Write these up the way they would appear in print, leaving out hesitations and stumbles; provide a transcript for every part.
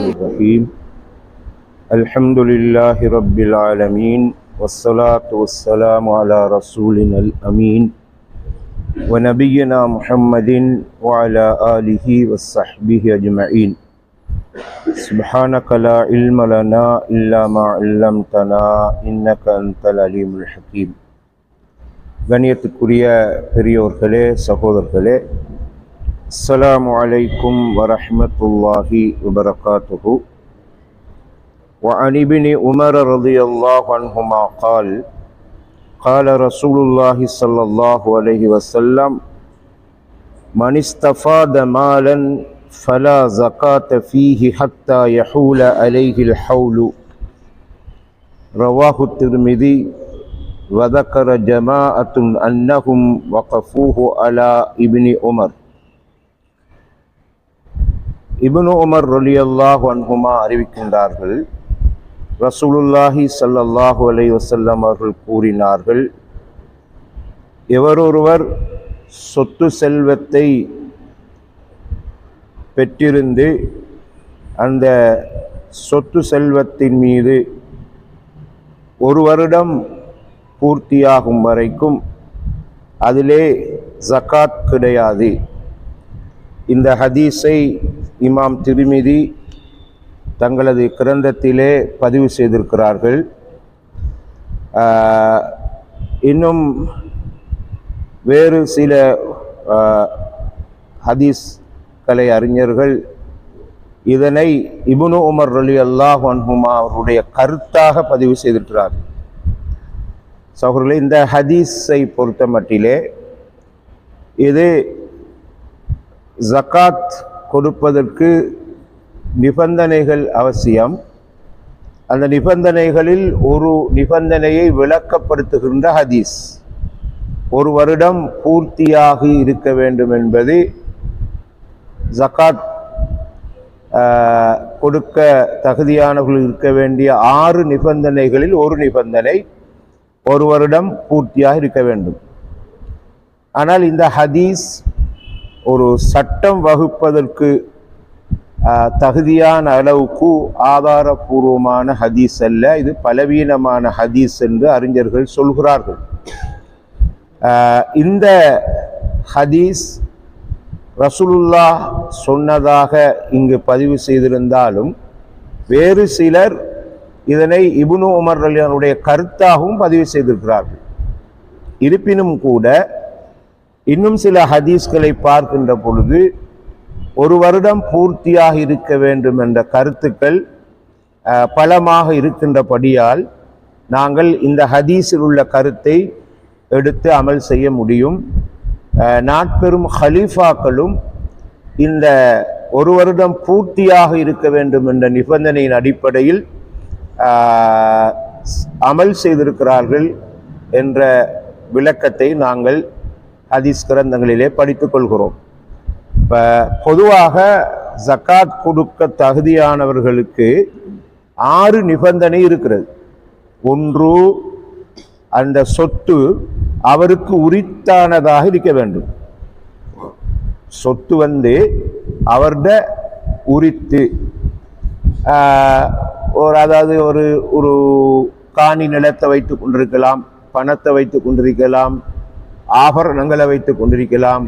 الرحيم الحمد لله رب العالمين والصلاة والسلام على رسولنا الأمين ونبينا محمد وعلى آله وصحبه أجمعين سبحانك لا علم لنا إلا ما علمتنا إنك أنت العليم الحكيم. கண்ணியத்துக்குரிய பெரியோர்களே, சகோதரர்களே, அஸ்ஸலாமு அலைக்கும் வரஹ்மத்துல்லாஹி வபரகாத்துஹு. وعن ابن عمر رضي الله عنهما قال قال رسول الله صلى الله عليه وسلم من استفاد مالا فلا زكاة فيه حتى يحول عليه الحول. رواه الترمذي. وذكر جماعة أنهم وقفوه على ابن عمر. இப்னு உமர் ரலியல்லாஹு அன்ஹுமா அறிவிக்கின்றார்கள், ரசூலுல்லாஹி ஸல்லல்லாஹு அலைஹி வஸல்லம் அவர்கள் கூறினார்கள், எவரொருவர் சொத்து செல்வத்தை பெற்றிருந்து அந்த சொத்து செல்வத்தின் மீது ஒரு வருடம் பூர்த்தியாகும் வரைக்கும் அதிலே ஜகாத் கிடையாது. இந்த ஹதீஸை இமாம் திர்மிதி தங்களது கிரந்தத்திலே பதிவு செய்திருக்கிறார்கள். இன்னும் வேறு சில ஹதீஸ் கலை அறிஞர்கள் இதனை இப்னு உமர் ரலியல்லாஹு அன்ஹுமா அவருடைய கருத்தாக பதிவு செய்திருக்கிறார்கள். சகோதரர்களே, இந்த ஹதீஸை பொறுத்த மட்டிலே இது ஜகாத் கொடுப்பதற்கு நிபந்தனைகள் அவசியம். அந்த நிபந்தனைகளில் ஒரு நிபந்தனையை விளக்கப்படுத்துகின்ற ஹதீஸ். ஒரு வருடம் பூர்த்தியாகி இருக்க வேண்டும் என்பது ஜகாத் கொடுக்க தகுதியானவர்கள் இருக்க வேண்டிய 6 நிபந்தனைகளில் ஒரு நிபந்தனை ஒரு வருடம் பூர்த்தியாக இருக்க வேண்டும். ஆனால் இந்த ஹதீஸ் ஒரு சட்டம் வகுப்பதற்கு தகுதியான அளவுக்கு ஆதாரபூர்வமான ஹதீஸ் அல்ல, இது பலவீனமான ஹதீஸ் என்று அறிஞர்கள் சொல்கிறார்கள். இந்த ஹதீஸ் ரசூலுல்லாஹ் சொன்னதாக இங்கு பதிவு செய்திருந்தாலும் வேறு சிலர் இதனை இப்னு உமர் ரலியல்லாஹுடைய கருத்தாகவும் பதிவு செய்திருக்கிறார்கள். இருப்பினும் கூட இன்னும் சில ஹதீஸ்களை பார்க்கின்ற பொழுது ஒரு வருடம் பூர்த்தியாக இருக்க வேண்டும் என்ற கருத்துக்கள் பலமாக இருக்கின்றபடியால் நாங்கள் இந்த ஹதீஸில் உள்ள கருத்தை எடுத்து அமல் செய்ய முடியும். நாட்பெரும் ஹலீஃபாக்களும் இந்த ஒரு வருடம் பூர்த்தியாக இருக்க வேண்டும் என்ற நிபந்தனையின் அடிப்படையில் அமல் செய்திருக்கிறார்கள் என்ற விளக்கத்தை நாங்கள் ஹதீஸ் கிரந்தங்களிலே படித்துக் கொள்கிறோம். இப்போ பொதுவாக ஜகாத் கொடுக்க தகுதியானவர்களுக்கு 6 நிபந்தனை இருக்கிறது. ஒன்று, அந்த சொத்து அவருக்கு உரித்தானதாக இருக்க வேண்டும். சொத்து அவருடைய உரித்து, அதாவது ஒரு காணி நிலத்தை வைத்துக் கொண்டிருக்கலாம், பணத்தை வைத்துக் கொண்டிருக்கலாம், ஆபரணங்களை வைத்துக் கொண்டிருக்கலாம்,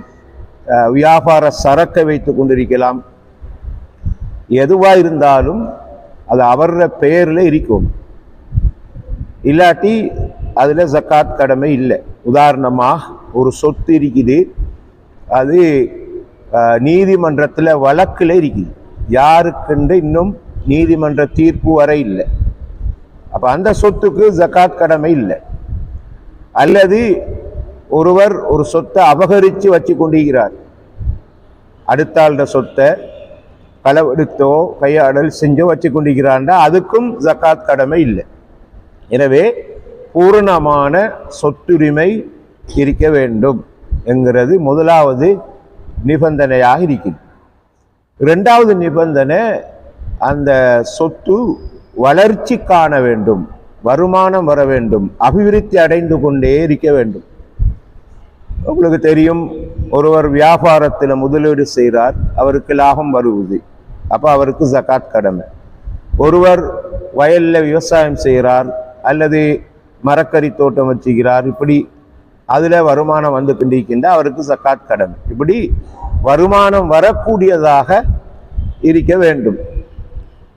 வியாபார சரக்கை வைத்துக் கொண்டிருக்கலாம். எதுவாக இருந்தாலும் அது அவருடைய பெயரில் இருக்கும். இல்லாட்டி அதில் ஜகாத் கடமை இல்லை. உதாரணமாக ஒரு சொத்து இருக்குது, அது நீதிமன்றத்தில் வழக்கில் இருக்குது, யாருக்குண்டு இன்னும் நீதிமன்ற தீர்ப்பு வரை இல்லை. அப்போ அந்த சொத்துக்கு ஜகாத் கடமை இல்லை. அல்லது ஒருவர் ஒரு சொத்தை அபகரித்து வச்சு கொண்டிருக்கிறார், அடுத்த ஆளுடைய சொத்தை களவெடுத்தோ கையாடல் செஞ்சோ வச்சு கொண்டிருக்கிறான்டா, அதுக்கும் ஜகாத் கடமை இல்லை. எனவே பூரணமான சொத்துரிமை இருக்க வேண்டும் என்கிறது முதலாவது நிபந்தனையாக இருக்குது. இரண்டாவது நிபந்தனை, அந்த சொத்து வளர்ச்சி காண வேண்டும், வருமானம் வர வேண்டும், அபிவிருத்தி அடைந்து கொண்டே இருக்க வேண்டும். உங்களுக்கு தெரியும், ஒருவர் வியாபாரத்தில் முதலீடு செய்கிறார், அவருக்கு லாபம் வருவது, அப்போ அவருக்கு ஜகாத் கடமை. ஒருவர் வயலில் விவசாயம் செய்கிறார் அல்லது மரக்கறி தோட்டம் வச்சுக்கிறார், இப்படி அதில் வருமானம் வந்து கொண்டிருக்கின்ற அவருக்கு ஜகாத் கடமை. இப்படி வருமானம் வரக்கூடியதாக இருக்க வேண்டும்.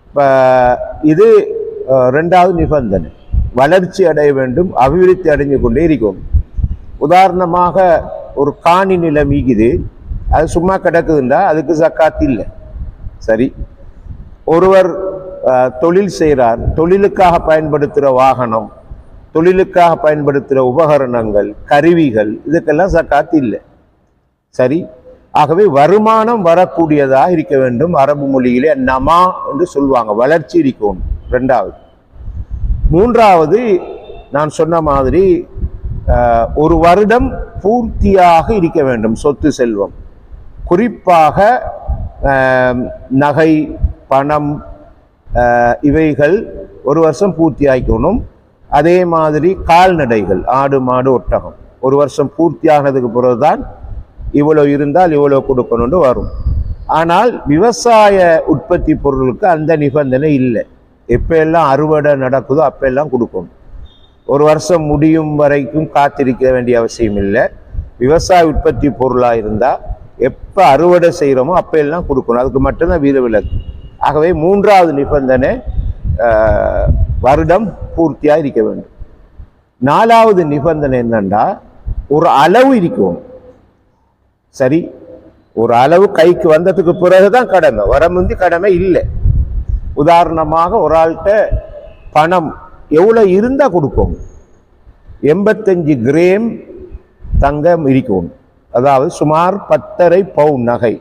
இப்போ இது ரெண்டாவது நிபந்தனை. வளர்ச்சி அடைய வேண்டும், அபிவிருத்தி அடைஞ்சு கொண்டே இருக்கும். உதாரணமாக ஒரு காணி நிலம் ஈகுது, அது சும்மா கிடக்குதுண்டா அதுக்கு ஜக்காத் இல்லை. சரி, ஒருவர் தொழில் செய்கிறார், தொழிலுக்காக பயன்படுத்துகிற வாகனம், தொழிலுக்காக பயன்படுத்துகிற உபகரணங்கள், கருவிகள், இதுக்கெல்லாம் ஜக்காத் இல்லை. சரி, ஆகவே வருமானம் வரக்கூடியதாக இருக்க வேண்டும். அரபு மொழியிலே நமா என்று சொல்லுவாங்க, வளர்ச்சி இருக்கணும். ரெண்டாவது. மூன்றாவது, நான் சொன்ன மாதிரி ஒரு வருடம் பூர்த்தியாக இருக்க வேண்டும் சொத்து செல்வம். குறிப்பாக நகை, பணம், இவைகள் ஒரு வருஷம் பூர்த்தி ஆகிக்கணும். அதே மாதிரி கால்நடைகள், ஆடு, மாடு, ஒட்டகம், ஒரு வருஷம் பூர்த்தியானதுக்கு பிறகுதான் இவ்வளோ இருந்தால் இவ்வளோ கொடுக்கணும்னு வரும். ஆனால் விவசாய உற்பத்தி பொருளுக்கு அந்த நிபந்தனை இல்லை. எப்போ எல்லாம் அறுவடை நடக்குதோ அப்போ எல்லாம் கொடுக்கணும். ஒரு வருஷம் முடியும் வரைக்கும் காத்திருக்க வேண்டிய அவசியம் இல்லை. விவசாய உற்பத்தி பொருளாக இருந்தால் எப்போ அறுவடை செய்கிறோமோ அப்போ எல்லாம் கொடுக்கணும். அதுக்கு மட்டும்தான் விதிவிலக்கு. ஆகவே மூன்றாவது நிபந்தனை வருடம் பூர்த்தியாக இருக்க வேண்டும். நாலாவது நிபந்தனை என்னன்னா, ஒரு அளவு இருக்கணும். சரி, ஒரு அளவு கைக்கு வந்ததுக்கு பிறகுதான் கடமை, வரமுந்தி கடமை இல்லை. உதாரணமாக ஒரு ஆள்கிட்ட பணம் எவ்வளோ இருந்தால் கொடுக்கும். 85 கிராம் தங்கம் இருக்கணும். அதாவது சுமார் 10.5 பவுன் நகை.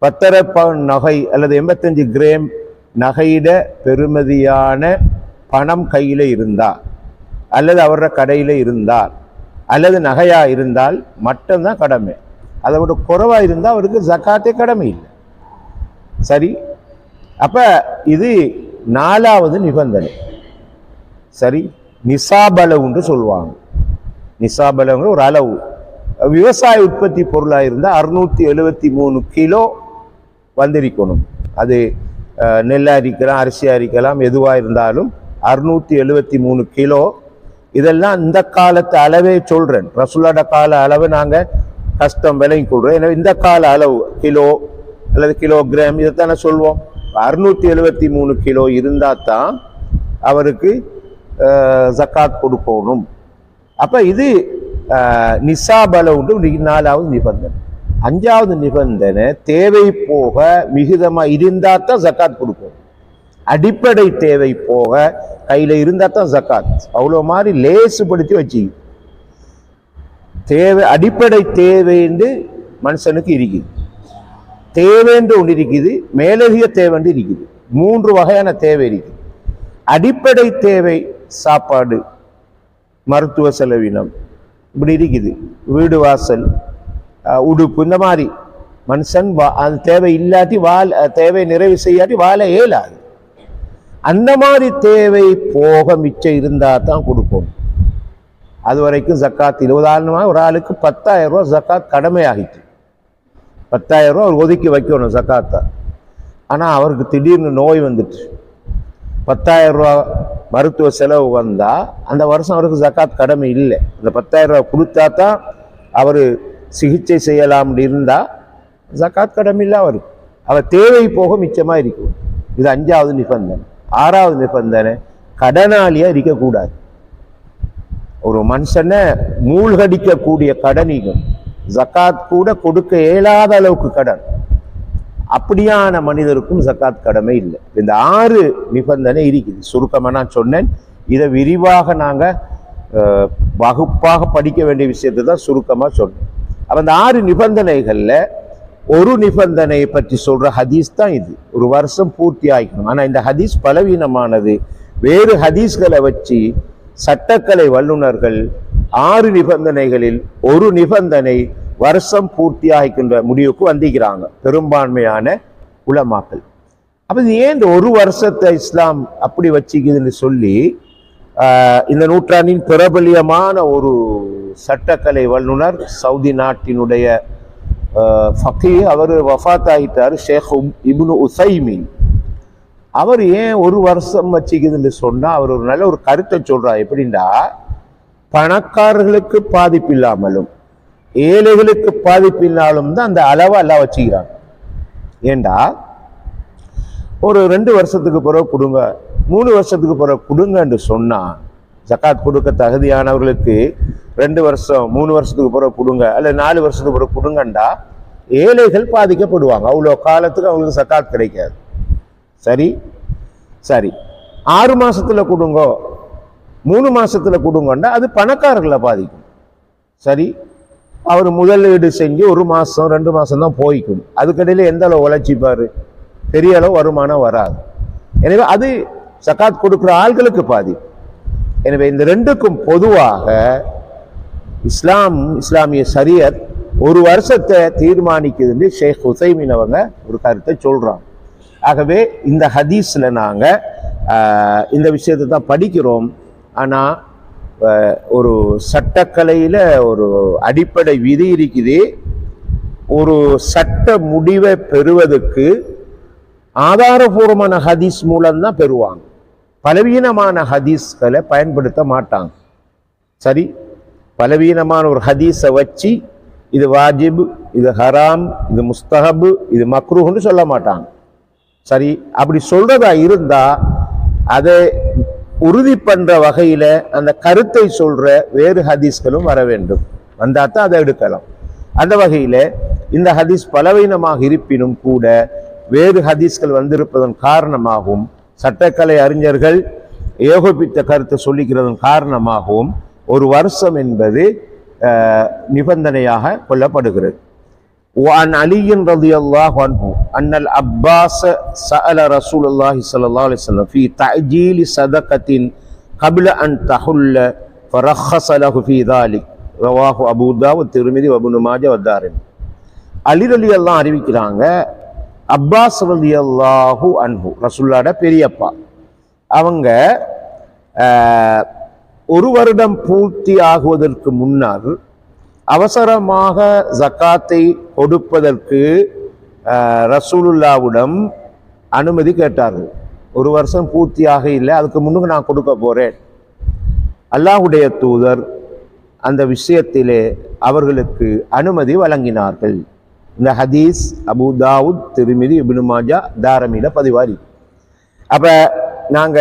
10.5 பவுன் நகை அல்லது 85 கிராம் நகையிட பெறுமதியான பணம் கையில் இருந்தால், அல்லது அவரோட கடையில் இருந்தால், அல்லது நகையா இருந்தால் மட்டும்தான் கடமை. அதை விட குறைவாக இருந்தால் அவருக்கு ஜக்காத்தே கடமை இல்லை. சரி, அப்போ இது நாலாவது நிபந்தனை. சரி, நிசாபளவுன்னு சொல்லுவாங்க. நிசாபளவுங்கிற ஒரு அளவு. விவசாய உற்பத்தி பொருளாக இருந்தால் 673 கிலோ வந்திருக்கணும். அது நெல்லாக இருக்கலாம், அரிசியாக இருக்கலாம், எதுவாக இருந்தாலும் 673 கிலோ. இதெல்லாம் இந்த காலத்து அளவே சொல்கிறேன். ரசூலோட கால அளவு நாங்கள் கஷ்டம் விலைக்கு கொடுறோம். எனவே இந்த கால அளவு கிலோ அல்லது கிலோகிராம் இதைத்தானே சொல்வோம். 673 கிலோ இருந்தால் தான் அவருக்கு ஜக்காத் கொடுக்கணும். அப்போ இது நிசாபளவுண்டு நாலாவது நிபந்தனை. அஞ்சாவது நிபந்தனை, தேவை போக மிகுதமாக இருந்தால் தான் ஜக்காத் கொடுக்கணும். அடிப்படை தேவை போக கையில் இருந்தால் தான் ஜக்காத். அவ்வளோ மாதிரி லேசுபடுத்தி வச்சு தேவை, அடிப்படை தேவைன்னு மனுஷனுக்கு இருக்குது. தேவைன்று ஒன்று இருக்குது, மேலதிக தேவைன்று இருக்குது. 3 வகையான தேவை இருக்குது. அடிப்படை தேவை சாப்பாடு, மருத்துவ செலவினம், இப்படி இருக்குது. வீடு வாசல், உடுப்பு, இந்த மாதிரி மனுஷன் அது தேவை இல்லாட்டி தேவை நிறைவு செய்யாட்டி வாழ இயலாது. அந்த மாதிரி தேவை போக மிச்சம் இருந்தால் தான் கொடுப்போம். அது வரைக்கும் ஜக்காத் இல்லை. உதாரணமாக ஒரு ஆளுக்கு 10,000 ரூபா ஜக்காத் கடமையாகிட்டு, 10,000 ரூபா அவர் ஒதுக்கி வைக்கணும் ஜக்காத்தா. ஆனால் அவருக்கு திடீர்னு நோய் வந்துட்டு 10,000 ரூபா மருத்துவ செலவு வந்தால் அந்த வருஷம் அவருக்கு ஜக்காத் கடமை இல்லை. அந்த 10,000 ரூபா கொடுத்தா தான் அவர் சிகிச்சை செய்யலாம் இருந்தால் ஜக்காத் கடமை இல்லை அவருக்கு. அவர் தேவை போக மிச்சமாக இருக்கும். இது 5வது நிபந்தனை. 6வது நிபந்தனை, கடனாளியாக இருக்கக்கூடாது. ஒரு மனுஷனை மூழ்கடிக்கக்கூடிய கடனிகள், ஜக்காத் கூட கொடுக்க இயலாத அளவுக்கு கடன், அப்படியான மனிதருக்கும் ஜக்காத் கடமை இல்லை. இந்த 6 நிபந்தனை இருக்குது. சுருக்கமாக நான் சொன்னேன். இதை விரிவாக நாங்கள் வகுப்பாக படிக்க வேண்டிய விஷயத்தை தான் சுருக்கமாக சொன்னேன். அப்போ அந்த 6 நிபந்தனைகளில் ஒரு நிபந்தனையை பற்றி சொல்கிற ஹதீஸ் தான் இது. ஒரு வருஷம் பூர்த்தி ஆகிக்கணும். ஆனால் இந்த ஹதீஸ் பலவீனமானது. வேறு ஹதீஸ்களை வச்சு சட்டக்கலை வல்லுநர்கள் 6 நிபந்தனைகளில் ஒரு நிபந்தனை வருஷம் பூர்த்தியாகிக்கின்ற முடிவுக்கு வந்திருக்கிறாங்க பெரும்பான்மையான உலமாக்கள். அப்போ இது ஏன் இந்த ஒரு வருஷத்தை இஸ்லாம் அப்படி வச்சுக்குதுன்னு சொல்லி இந்த நூற்றாண்டின் பிரபலியமான ஒரு சட்டக்கலை வல்லுனர், சவுதி நாட்டினுடைய ஃபக்கீ. அவர் வஃபாத் ஆகிட்டார், ஷேக் இப்னு உசைமீன். அவர் ஏன் ஒரு வருஷம் வச்சுக்குதுன்னு சொன்னா அவர் ஒரு நல்ல ஒரு கருத்தை சொல்றார். எப்படின்னா, பணக்காரர்களுக்கு பாதிப்பு இல்லாமலும் ஏழைகளுக்கு பாதிப்பு இல்லாமலும் தான் அந்த அளவை எல்லாம் வச்சுக்கிறாங்க. ஏண்டா, ஒரு 2 வருஷத்துக்கு பிறகு கொடுங்க, 3 வருஷத்துக்கு பிறகு கொடுங்கன்னு சொன்னா, ஜக்காத் கொடுக்க தகுதியானவர்களுக்கு 2 வருஷம் 3 வருஷத்துக்கு பிறகு கொடுங்க, அல்ல 4 வருஷத்துக்கு பிறகு கொடுங்கண்டா ஏழைகள் பாதிக்கப்படுவாங்க. அவ்வளோ காலத்துக்கு அவங்களுக்கு ஜக்காத் கிடைக்காது. சரி சரி 6 மாசத்துல கொடுங்க, 3 மாசத்துல கொடுங்கண்டா அது பணக்காரர்களை பாதிக்கும். சரி, அவர் முதலீடு செஞ்சு 1 மாசம் 2 மாசம் தான் போய்க்கும். அதுக்கடையில எந்த அளவு உழைச்சிப்பாரு, பெரிய அளவு வருமானம் வராது. எனவே அது ஜக்காத் கொடுக்குற ஆள்களுக்கு பாதிப்பு. எனவே இந்த ரெண்டுக்கும் பொதுவாக இஸ்லாமிய ஷரியத் 1 வருஷத்தை தீர்மானிக்குதுன்னு ஷேக் உசைமீன் அவங்க ஒரு கருத்தை சொல்றாங்க. ஆகவே இந்த ஹதீஸ்ல நாங்க இந்த விஷயத்தை தான் படிக்கிறோம். ஆனா ஒரு சட்டக்கலையில ஒரு அடிப்படை விதி இருக்குது. ஒரு சட்ட முடிவை பெறுவதற்கு ஆதாரபூர்வமான ஹதீஸ் மூலம்தான் பெறுவாங்க. பலவீனமான ஹதீஸ்களை பயன்படுத்த மாட்டாங்க. சரி, பலவீனமான ஒரு ஹதீஸை வச்சு இது வாஜிப், இது ஹராம், இது முஸ்தஹப், இது மக்ரூஹ்னு சொல்ல மாட்டாங்க. சரி, அப்படி சொல்றதா இருந்தா அதை உறுதி பண்ற வகையில அந்த கருத்தை சொல்ற வேறு ஹதீஸ்களும் வர வேண்டும். வந்தாத்தான் அதை எடுக்கலாம். அந்த வகையில இந்த ஹதீஸ் பலவீனமாக இருப்பினும் கூட வேறு ஹதீஸ்கள் வந்திருப்பதன் காரணமாகவும் சட்டக்கலை அறிஞர்கள் ஏகோபித்த கருத்தை சொல்லிக்கிறதன் காரணமாகவும் 1 வருஷம் என்பது நிபந்தனையாக கொள்ளப்படுகிறது. وعن علي رضي الله عنه أن العباس سأل رسول الله صلى الله عليه وسلم في تعجيل صدقة قبل أن تحل فرخص له في ذلك. رواه أبو داود والترمذي وابن ماجه والدارمي. அலி ரலியல்லாஹு அறிவிக்கிறாங்க, அப்பாஸ் ரலியல்லாஹு அன்ஹு ரசூலுல்லாஹ்வோட பெரியப்பா, அவங்க 1 வருடம் பூர்த்தி ஆகுவதற்கு முன்னால் அவசரமாக ஜக்காத்தை கொடுப்பதற்கு ரசூலுல்லாஹ்விடம் அனுமதி கேட்டார்கள். 1 வருஷம் பூர்த்தியாக இல்லை, அதுக்கு முன்னுக்கு நான் கொடுக்க போறேன். அல்லாஹ்வுடைய தூதர் அந்த விஷயத்திலே அவர்களுக்கு அனுமதி வழங்கினார்கள். இந்த ஹதீஸ் அபூ தாவூத், திர்மிதி, இப்னு மாஜா, தாரமில பதிவாரி. அப்ப நாங்க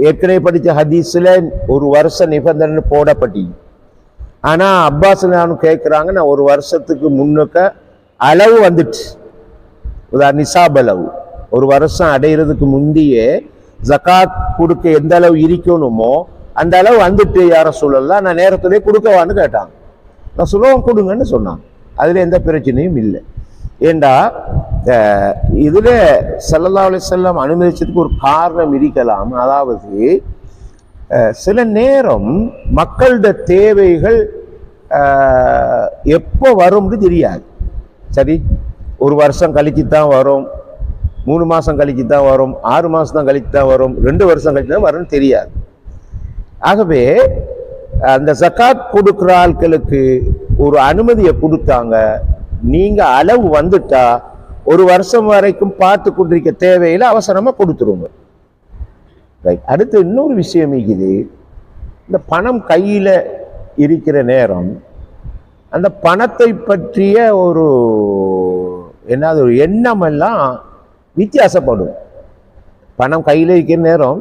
ஏற்கனவே படித்த ஹதீஸ்ல 1 வருஷ நிபந்தனை போடப்பட்டி. ஆனா அப்பாஸ் நானும் கேட்கிறாங்க, நான் 1 வருஷத்துக்கு முன்னுக்க அளவு வந்துட்டு, நிசாப் அளவு 1 வருஷம் அடைகிறதுக்கு முந்தையே ஜக்காத் கொடுக்க எந்த அளவு இருக்கணுமோ அந்த அளவு வந்துட்டு யார சொல்லலாம், நான் நேரத்திலே கொடுக்கவான்னு கேட்டாங்க. நான் சுலபம் கொடுங்கன்னு சொன்னாங்க. அதுல எந்த பிரச்சனையும் இல்லை. ஏண்டா இதுல ஸல்லல்லாஹு அலைஹி வஸல்லம் அனுமதிச்சதுக்கு ஒரு காரணம் இருக்கலாம். அதாவது சில நேரம் மக்களோட தேவைகள் எப்போ வரும்னு தெரியாது. சரி, 1 வருஷம் கழிச்சு தான் வரும், 3 மாசம் கழிச்சு தான் வரும், 6 மாசம் தான் கழிச்சு தான் வரும், 2 வருஷம் கழிச்சு தான் வரும்னு தெரியாது. ஆகவே அந்த ஜக்காத் கொடுக்குற ஆட்களுக்கு ஒரு அனுமதியை கொடுத்தாங்க. நீங்க அளவு வந்துட்டா 1 வருஷம் வரைக்கும் பார்த்து கொண்டிருக்க தேவையில அவசரமா கொடுத்துருங்க. ரைட். அடுத்து இன்னொரு விஷயம் இருக்குது. இந்த பணம் கையில இருக்கிற நேரம் அந்த பணத்தை பற்றிய ஒரு ஒரு எண்ணம் எல்லாம் வித்தியாசப்படும். பணம் கையில இருக்கிற நேரம்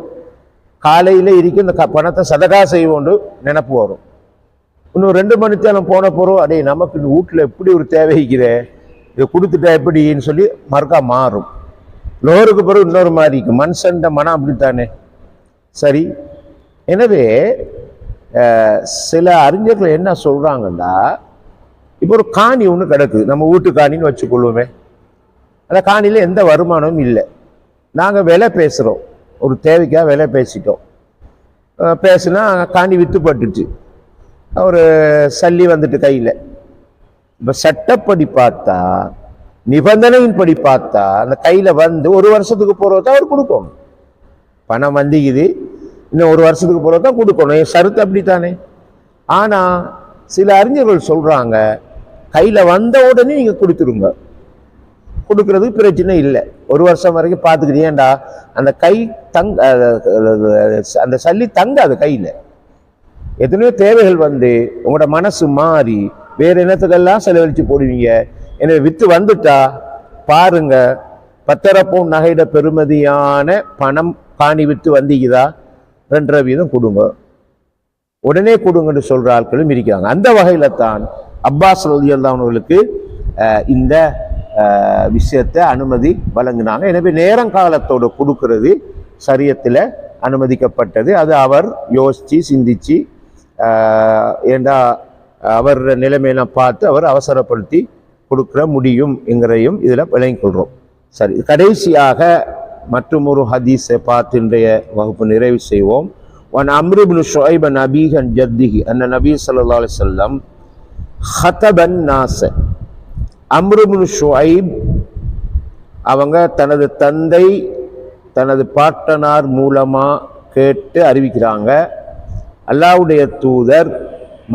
காலையில இருக்க இந்த பணத்தை சதகா செய்வோண்டு நினைப்பு வரும். இன்னும் 2 மணி நேரம் போன போறோம், அடே நமக்கு வீட்டுல எப்படி ஒரு தேவைக்கிற, இதை கொடுத்துட்டா எப்படின்னு சொல்லி மறுக்கா மாறும். லோருக்கு பிறகு இன்னொரு மாதிரி இருக்கு. மனுஷன் மனம் அப்படித்தானே. சரி, எனவே சில அறிஞர்கள் என்ன சொல்றாங்கன்னா, இப்போ ஒரு காணி ஒன்று கிடக்குது, நம்ம வீட்டு காணின்னு வச்சுக்கொள்ளுவோமே. அந்த காணியில எந்த வருமானமும் இல்லை. நாங்கள் விலை பேசுகிறோம், ஒரு தேவைக்காக விலை பேசிட்டோம். பேசுனா காணி விற்றுப்பட்டுச்சு, ஒரு சல்லி வந்துட்டு கையில். இப்போ சட்டப்படி பார்த்தா, நிபந்தனையின்படி பார்த்தா, அந்த கையில் வந்து 1 வருஷத்துக்கு போகிறதான் அவர் கொடுக்கணும். பணம் வந்திக்குது, இன்னும் 1 வருஷத்துக்கு போகிறதான் கொடுக்கணும். என் சருத்து அப்படித்தானே. ஆனால் சில அறிஞர்கள் சொல்றாங்க கையில வந்த உடனே நீங்க கொடுத்துருங்க, கொடுக்கறதுக்கு பிரச்சனை இல்லை. 1 வருஷம் வரைக்கும் பார்த்துக்கிட்டீங்கடா அந்த கை அந்த சல்லி தங்காது கையில. எத்தனையோ தேவைகள் வந்து உங்களோட மனசு மாறி வேற இனத்துக்கெல்லாம் செலவழிச்சு போடுவீங்க. எனவே வித்து வந்துட்டா பாருங்க, 10 பவுன் நகையிட பெறுமதியான பணம் காணி வித்து வந்தீங்கதா 2.5 வீதம் கொடுங்க, உடனே கொடுங்கன்னு சொல்ற ஆட்களும் இருக்காங்க. அந்த வகையில தான் அப்பாஸ் ரலியல்லாஹு அவர்களுக்கு இந்த விஷயத்தை அனுமதி வழங்கினாங்க. எனவே நேரங்காலத்தோடு கொடுக்கிறது சரியத்தில் அனுமதிக்கப்பட்டது. அது அவர் யோசிச்சு சிந்திச்சு ஏண்டா அவர் நிலைமையெல்லாம் பார்த்து அவர் அவசரப்படுத்தி கொடுக்க முடியும் என்கிறையும் இதில் விளங்கிக் கொள்கிறோம். சரி, கடைசியாக மற்றும் ஒரு ஹதீஸை பார்த்து இன்றைய வகுப்பு நிறைவு செய்வோம். வன் அம்ரு இப்னு ஷுஐப் அன் அபீஹி அன் ஜத்திஹி அன்ன நபி ஸல்லல்லாஹு அலைஹி வஸல்லம் ஹதபன் நாஸ. அம்ரு இப்னு ஷுஐப் அவங்க தனது தந்தை தனது பாட்டனார் மூலமா கேட்டு அறிவிக்கிறாங்க, அல்லாஹ்வுடைய தூதர்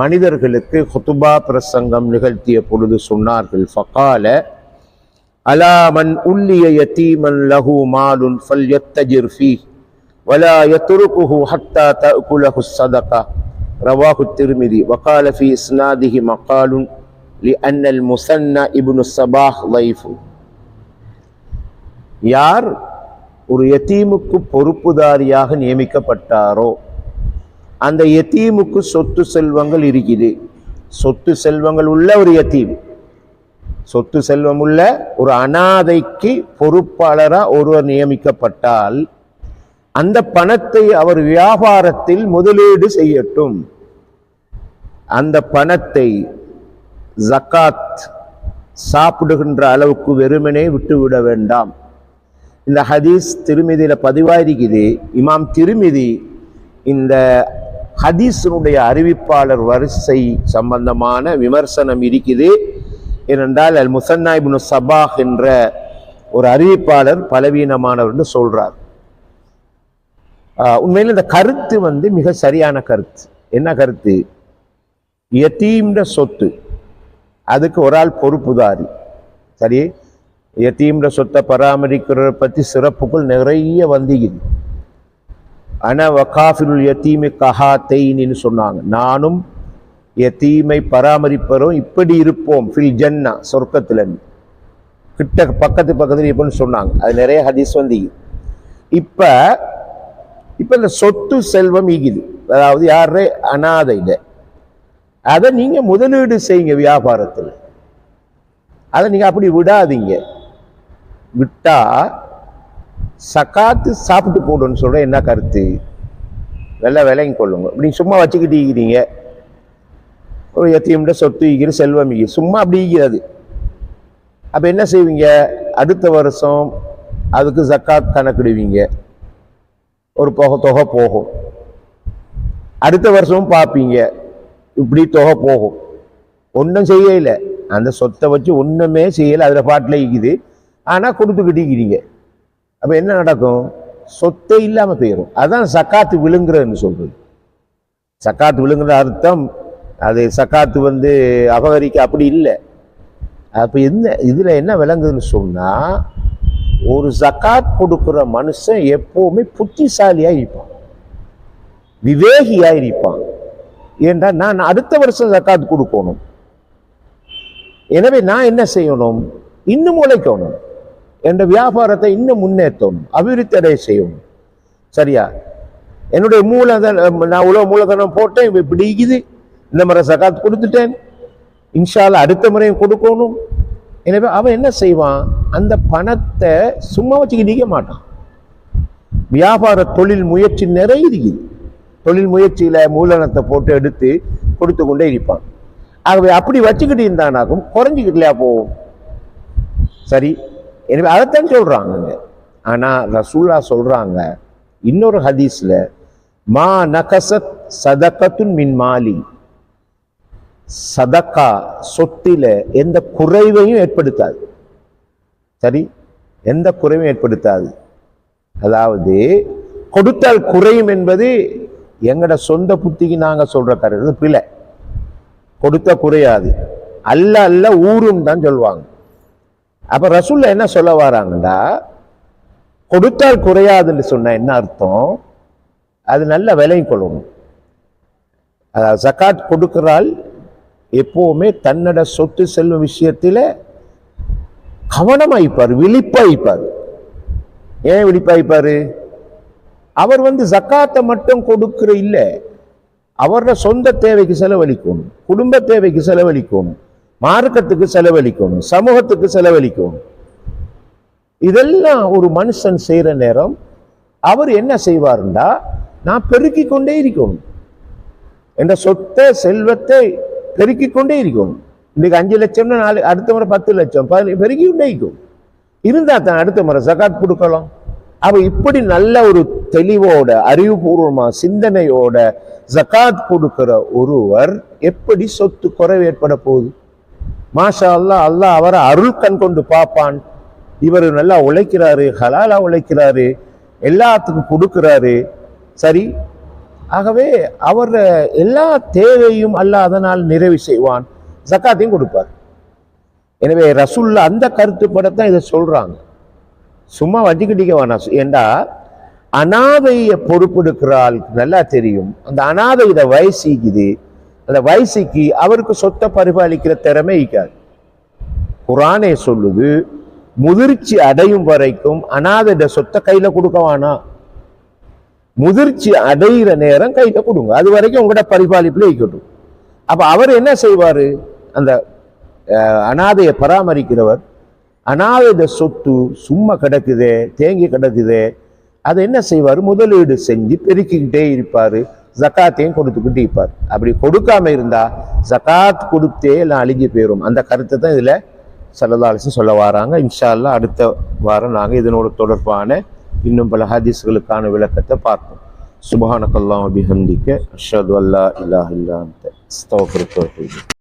மனிதர்களுக்கு ஹுதுபா பிரசங்கம் நிகழ்த்திய பொழுது சொன்னார்கள், ஃபகால அலா மன் உல்லிய யதீமன் லஹு மாலுன் ஃபல்யத்தஜிர் ஃபீஹ் வலா யத்ருகுஹு ஹத்தா தஅகுலஹு ஸதகா ரவாஹு திர்மிதி வகால ஃபீ இஸ்னாதிஹி மகாலுன் லிஅன்னல் முஸன்னா இப்னு ஸபாஹ் லைஃபு. யார் ஒரு யதீமுக்கு பொறுப்புதாரியாக நியமிக்கப்பட்டாரோ அந்த யதீமுக்கு சொத்து செல்வங்கள் இருக்குது. சொத்து செல்வங்கள் உள்ள ஒரு யதீம், சொத்து செல்வம் உள்ள ஒரு அனாதைக்கு பொறுப்பாளராக ஒருவர் நியமிக்கப்பட்டால் அந்த பணத்தை அவர் வியாபாரத்தில் முதலீடு செய்யட்டும். அந்த பணத்தை ஜகாத் சாப்பிடுகின்ற அளவுக்கு வெறுமனே விட்டுவிட வேண்டாம். இந்த ஹதீஸ் திருமிதியில பதிவாயிருக்குது. இமாம் திருமிதி இந்த ஹதீஸினுடைய அறிவிப்பாளர் வரிசை சம்பந்தமான விமர்சனம் இருக்குது. ஏனென்றால் அல் முஸன்னா இப்னு ஸபாஹ் என்ற ஒரு அறிவிப்பாளர் பலவீனமானவர் என்று சொல்றார். உண்மையில் இந்த கருத்து மிக சரியான கருத்து. என்ன கருத்து? யதீம்ட சொத்து அதுக்கு ஒரு ஆள் பொறுப்புதாரி. சரி, யதீம்ட சொத்தை பராமரிக்கிறத பற்றி சிறப்புகள் நிறைய வந்திக்குது. அன வகாஃபிலுல் யதீமி கஹாத்தைன்னு சொன்னாங்க. நானும் யதீமை பராமரிப்பரும் இப்படி இருப்போம் ஃபில் ஜன்னா, சொர்க்கத்துல கிட்ட பக்கத்துல இப்பன்னு சொன்னாங்க. அது நிறைய ஹதீஸ் இப்ப இந்த சொத்து செல்வம் ஈகுது, அதாவது யாரே அனாதையில அதை நீங்க முதலீடு செய்யுங்க வியாபாரத்தில். அதை நீங்க அப்படி விடாதீங்க. விட்டா சகாத்து சாப்பிட்டு போடுன்னு சொல்ற என்ன கருத்து? நல்லா விளங்கி கொள்ளுங்க. இப்படி சும்மா வச்சுக்கிட்டு ஈக்கிறீங்க, ஒரு யத்தீம்ட சொத்து ஈகிற செல்வம் ஈகிற சும்மா அப்படி ஈகிறது. அப்ப என்ன செய்வீங்க? அடுத்த வருஷம் அதுக்கு ஜக்காத் கணக்கிடுவீங்க, ஒரு தொகை போகும். அடுத்த வருஷமும் பார்ப்பீங்க, இப்படி தொகை போகும். ஒன்றும் செய்யல, அந்த சொத்தை வச்சு ஒன்றுமே செய்யலை, அதில் பாட்டில் ஈக்குது. ஆனால் கொடுத்துக்கிட்டு ஈக்கிறீங்க. அப்போ என்ன நடக்கும்? சொத்தே இல்லாமல் போயிடும். அதுதான் சக்காத்து விழுங்குறன்னு சொல்றது. சக்காத்து விழுங்குற அர்த்தம் அது சக்காத்து அபகரிக்க அப்படி இல்லை. அப்போ இதில் என்ன விளங்குதுன்னு சொன்னால், ஒரு ஜக்காத் கொடுக்குற மனுஷன் எப்பவுமே புத்திசாலியாக இருப்பான், விவேகியாக இருப்பான். ஏன்டா நான் அடுத்த வருஷம் ஜக்காத் கொடுக்கணும், எனவே நான் என்ன செய்யணும்? இன்னும் உழைக்கணும், என்ற வியாபாரத்தை இன்னும் முன்னேற்றணும், அபிவிருத்தி அடைய செய்யணும். சரியா? என்னுடைய நான் உலக மூலதனம் போட்டேன், இப்படி இருக்குது, இந்த முறை ஜகாத் கொடுத்துட்டேன், இன்ஷா அல்லாஹ் அடுத்த முறையும் கொடுக்கணும். எனவே அவன் என்ன செய்வான்? அந்த பணத்தை சும்மா வச்சுக்கிட்டு நிற்க மாட்டான். வியாபார தொழில் முயற்சி நிறைய இருக்குது. தொழில் முயற்சியில மூலதனத்தை போட்டு எடுத்து கொடுத்து கொண்டே இருப்பான். ஆகவே அப்படி வச்சுக்கிட்டு இருந்தானாகும் குறைஞ்சிக்கிட்டலையா போகும். சரி, எனவே அதைத்தான் சொல்றாங்க. ஆனா ரசூல்லா சொல்றாங்க இன்னொரு ஹதீஸ்ல, மா நகசத் சதகத்துன் மின் மாலி, சதக்கா சொத்தில எந்த குறைவையும் ஏற்படுத்தாது. சரி, எந்த குறைவும் ஏற்படுத்தாது. அதாவது கொடுத்தால் குறையும் என்பது எங்கட சொந்த புத்திக்கு நாங்க சொல்ற கருத்து பிழை. கொடுத்தா குறையாது, அல்ல அல்ல ஊரும் தான் சொல்லுவாங்க. அப்ப ரசூல்ல என்ன சொல்ல வராங்கடா, கொடுத்தால் குறையாதுன்னு சொன்ன என்ன அர்த்தம், அது நல்ல விலையும் கொள்ளணும். அதாவது ஜகாத் கொடுக்கிறாள் எப்பவுமே தன்னோட சொத்து செல்வம் விஷயத்துல கவனமாய்ப்பார், விழிப்பாய்ப்பார். ஏன் விழிப்பாய்ப்பாரு? அவர் ஜக்காத்தை மட்டும் கொடுக்கிற இல்லை, அவரோட சொந்த தேவைக்கு செலவழிக்கணும், குடும்ப தேவைக்கு செலவழிக்கணும், மார்க்கத்துக்கு செலவழிக்கணும், சமூகத்துக்கு செலவழிக்கணும். இதெல்லாம் ஒரு மனுஷன் செய்யற நேரம் அவர் என்ன செய்வார்டா, நான் பெருக்கிக் கொண்டே இருக்கணும், என்ற சொத்தை செல்வத்தை பெருக்கிக் கொண்டே இருக்கணும். இன்னைக்கு 5 லட்சம்னா அடுத்த முறை 10 லட்சம் பெருக்கி கொண்டே இருக்கும். இருந்தா தான் அடுத்த முறை ஜகாத் கொடுக்கலாம். அப்ப இப்படி நல்ல ஒரு தெளிவோட அறிவுபூர்வமா சிந்தனையோட ஜகாத் கொடுக்கிற ஒருவர் எப்படி சொத்து குறைவு ஏற்பட போகுது? மாஷா அல்லாஹ், அல்லாஹ் அவரை அருள் கண் கொண்டு பார்ப்பான். இவர் நல்லா உழைக்கிறாரு, ஹலாலா உழைக்கிறாரு, எல்லாத்துக்கும் கொடுக்கிறாரு, சரி. ஆகவே அவர் எல்லா தேவையும் அல்லாஹ் அதனால் நிறைவு செய்வான், ஜக்காத்தையும் கொடுப்பார். எனவே ரசூல்லா அந்த கருத்துப்படத்தான் இதை சொல்றாங்க. சும்மா வட்டிக்கிட்டிக்க வேணாம். ஏண்டா அனாதைய பொறுப்பெடுக்கிறாள் நல்லா தெரியும், அந்த அனாதை இதை வயசிக்குது, அந்த வயசுக்கு அவருக்கு சொத்தை பரிபாலிக்கிற திறமை இருக்காது. குரானே சொல்லுது, முதிர்ச்சி அடையும் வரைக்கும் அனாதைட சொத்தை கையில கொடுக்க வேணாம், முதிர்ச்சி அடைகிற நேரம் கையில கொடுங்க, அது வரைக்கும் உங்களோட பரிபாலிப்புல இருக்கட்டும். அப்ப அவர் என்ன செய்வாரு, அந்த அனாதையை பராமரிக்கிறவர், அனாதைட சொத்து சும்மா கிடக்குதே, தேங்கி கிடக்குதே, அதை என்ன செய்வார், முதலீடு செஞ்சு பெருக்கிக்கிட்டே இருப்பாரு, ஜக்காத்தையும் கொடுத்துக்கிட்டு இருப்பார். அப்படி கொடுக்காம இருந்தா ஜக்காத் கொடுத்தே எல்லாம் அழிஞ்சு போயிடும். அந்த கருத்தை தான் இதுல ஸல்லல்லாஹு அலைஹி வஸல்லம் சொல்ல வராங்க. இன்ஷா அல்லாஹ் அடுத்த வாரம் நாங்கள் இதனோட தொடர்பான இன்னும் பல ஹதீஸ்களுக்கான விளக்கத்தை பார்ப்போம். சுப்ஹானக்கல்லாஹு வபிஹம்திக அஷ்ஹது அல்லா இலாஹா இல்லா அன்த அஸ்தக்ஃபிருக வ அத்தூபு இலைக்.